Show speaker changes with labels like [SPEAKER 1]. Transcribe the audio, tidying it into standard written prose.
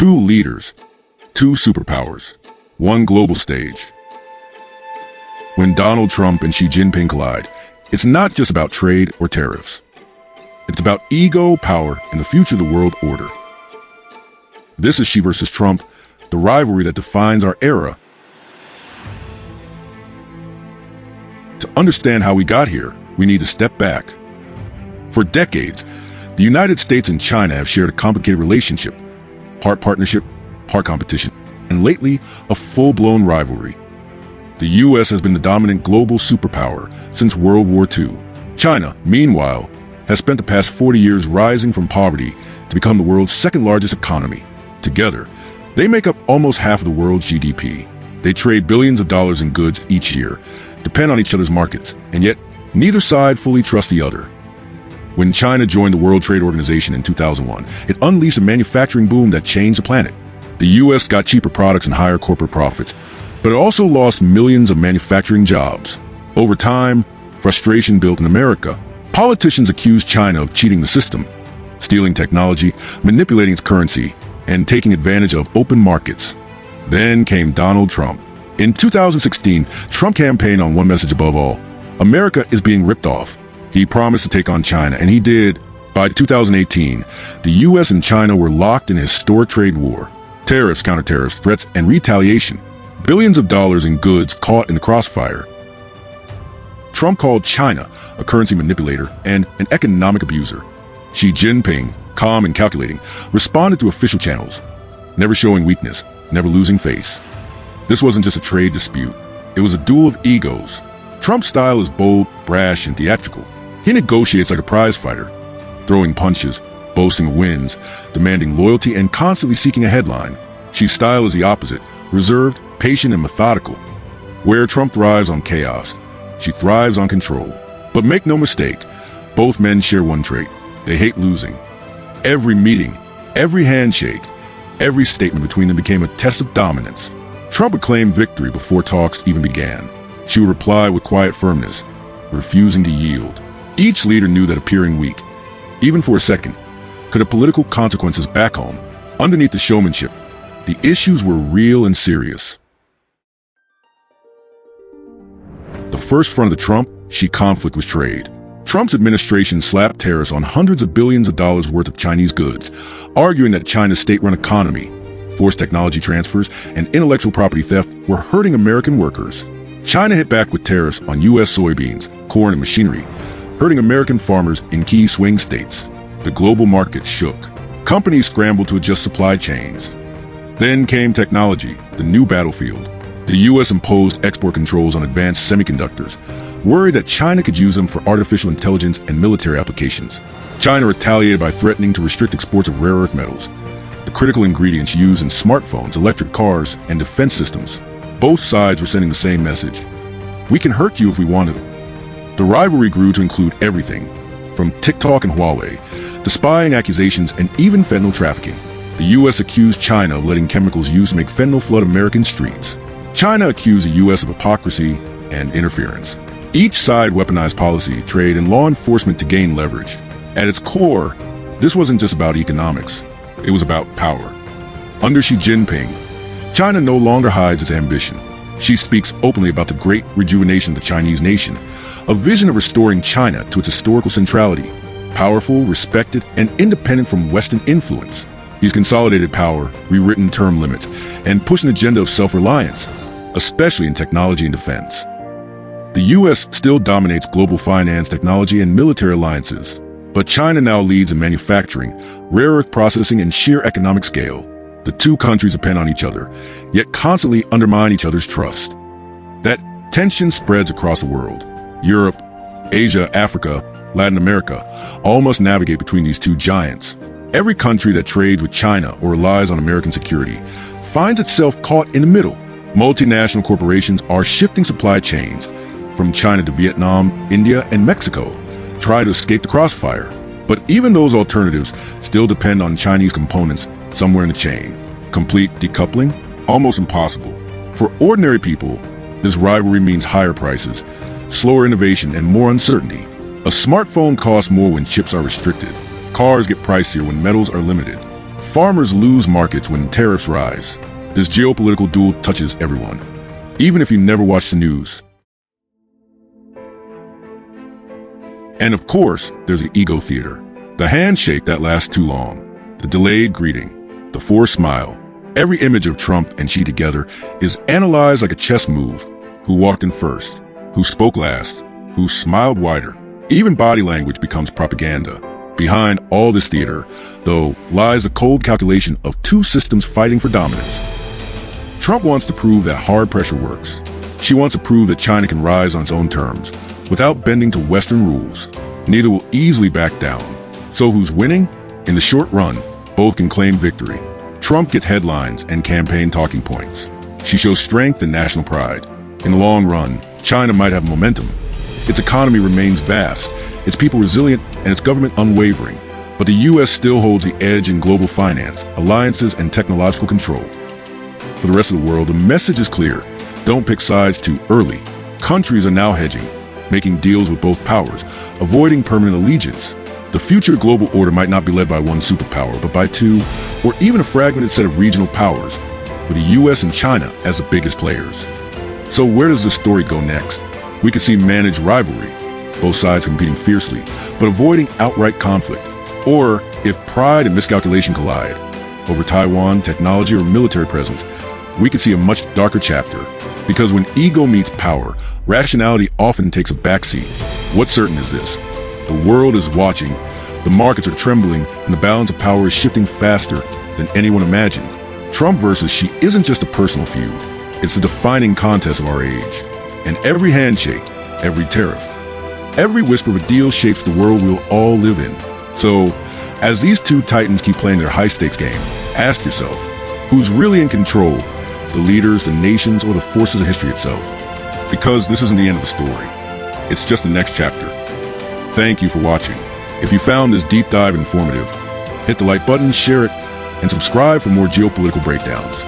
[SPEAKER 1] Two leaders, two superpowers, one global stage. When Donald Trump and Xi Jinping collide, it's not just about trade or tariffs. It's about ego, power, and the future of the world order. This is Xi versus Trump, the rivalry that defines our era. To understand how we got here, we need to step back. For decades, the United States and China have shared a complicated relationship, part partnership, part competition, and lately, a full-blown rivalry. The U.S. has been the dominant global superpower since World War II. China, meanwhile, has spent the past 40 years rising from poverty to become the world's second-largest economy. Together, they make up almost half of the world's GDP. They trade billions of dollars in goods each year, depend on each other's markets, and yet neither side fully trusts the other. When China joined the World Trade Organization in 2001, it unleashed a manufacturing boom that changed the planet. The U.S. got cheaper products and higher corporate profits, but it also lost millions of manufacturing jobs. Over time, frustration built in America. Politicians accused China of cheating the system, stealing technology, manipulating its currency, and taking advantage of open markets. Then came Donald Trump. In 2016, Trump campaigned on one message above all: America is being ripped off. He promised to take on China, and he did. By 2018, the U.S. and China were locked in a historic trade war. Tariffs, counter-tariffs, threats, and retaliation. Billions of dollars in goods caught in the crossfire. Trump called China a currency manipulator and an economic abuser. Xi Jinping, calm and calculating, responded to official channels, never showing weakness, never losing face. This wasn't just a trade dispute. It was a duel of egos. Trump's style is bold, brash, and theatrical. He negotiates like a prize fighter, throwing punches, boasting of wins, demanding loyalty, and constantly seeking a headline. Xi's style is the opposite, reserved, patient, and methodical. Where Trump thrives on chaos, Xi thrives on control. But make no mistake, both men share one trait: they hate losing. Every meeting, every handshake, every statement between them became a test of dominance. Trump would claim victory before talks even began. Xi would reply with quiet firmness, refusing to yield. Each leader knew that appearing weak, even for a second, could have political consequences back home. Underneath the showmanship, the issues were real and serious. The first front of the Trump-Xi conflict was trade. Trump's administration slapped tariffs on hundreds of billions of dollars worth of Chinese goods, arguing that China's state-run economy, forced technology transfers, and intellectual property theft were hurting American workers. China hit back with tariffs on U.S. soybeans, corn, and machinery, hurting American farmers in key swing states. The global markets shook. Companies scrambled to adjust supply chains. Then came technology, the new battlefield. The U.S. imposed export controls on advanced semiconductors, worried that China could use them for artificial intelligence and military applications. China retaliated by threatening to restrict exports of rare earth metals, the critical ingredients used in smartphones, electric cars, and defense systems. Both sides were sending the same message: we can hurt you if we want to. The rivalry grew to include everything, from TikTok and Huawei, to spying accusations and even fentanyl trafficking. The U.S. accused China of letting chemicals used to make fentanyl flood American streets. China accused the U.S. of hypocrisy and interference. Each side weaponized policy, trade, and law enforcement to gain leverage. At its core, this wasn't just about economics. It was about power. Under Xi Jinping, China no longer hides its ambition. Xi speaks openly about the great rejuvenation of the Chinese nation, a vision of restoring China to its historical centrality, powerful, respected, and independent from Western influence. He's consolidated power, rewritten term limits, and pushed an agenda of self-reliance, especially in technology and defense. The U.S. still dominates global finance, technology, and military alliances, but China now leads in manufacturing, rare earth processing, and sheer economic scale. The two countries depend on each other, yet constantly undermine each other's trust. That tension spreads across the world. Europe, Asia, Africa, Latin America all must navigate between these two giants. Every country that trades with China or relies on American security finds itself caught in the middle. Multinational corporations are shifting supply chains from China to Vietnam, India, and Mexico, try to escape the crossfire. But even those alternatives still depend on Chinese components somewhere in the chain. Complete decoupling? Almost impossible. For ordinary people, this rivalry means higher prices, slower innovation, and more uncertainty. A smartphone costs more when chips are restricted. Cars get pricier when metals are limited. Farmers lose markets when tariffs rise. This geopolitical duel touches everyone, even if you never watch the news. And of course, there's the ego theater. The handshake that lasts too long, the delayed greeting, the forced smile. Every image of Trump and Xi together is analyzed like a chess move. Who walked in first? Who spoke last? Who smiled wider? Even body language becomes propaganda. Behind all this theater, though, lies the cold calculation of two systems fighting for dominance. Trump wants to prove that hard pressure works. Xi wants to prove that China can rise on its own terms, without bending to Western rules. Neither will easily back down. So who's winning? In the short run, both can claim victory. Trump gets headlines and campaign talking points. Xi shows strength and national pride. In the long run, China might have momentum. Its economy remains vast, its people resilient, and its government unwavering. But the U.S. still holds the edge in global finance, alliances, and technological control. For the rest of the world, the message is clear. Don't pick sides too early. Countries are now hedging, making deals with both powers, avoiding permanent allegiance. The future global order might not be led by one superpower, but by two, or even a fragmented set of regional powers, with the U.S. and China as the biggest players. So where does this story go next? We could see managed rivalry, both sides competing fiercely, but avoiding outright conflict. Or, if pride and miscalculation collide, over Taiwan, technology, or military presence, we could see a much darker chapter. Because when ego meets power, rationality often takes a backseat. What's certain is this: the world is watching, the markets are trembling, and the balance of power is shifting faster than anyone imagined. Trump versus Xi isn't just a personal feud. It's a defining contest of our age. And every handshake, every tariff, every whisper of a deal shapes the world we'll all live in. So, as these two titans keep playing their high-stakes game, ask yourself, who's really in control? The leaders, the nations, or the forces of history itself? Because this isn't the end of the story. It's just the next chapter. Thank you for watching. If you found this deep dive informative, hit the like button, share it, and subscribe for more geopolitical breakdowns.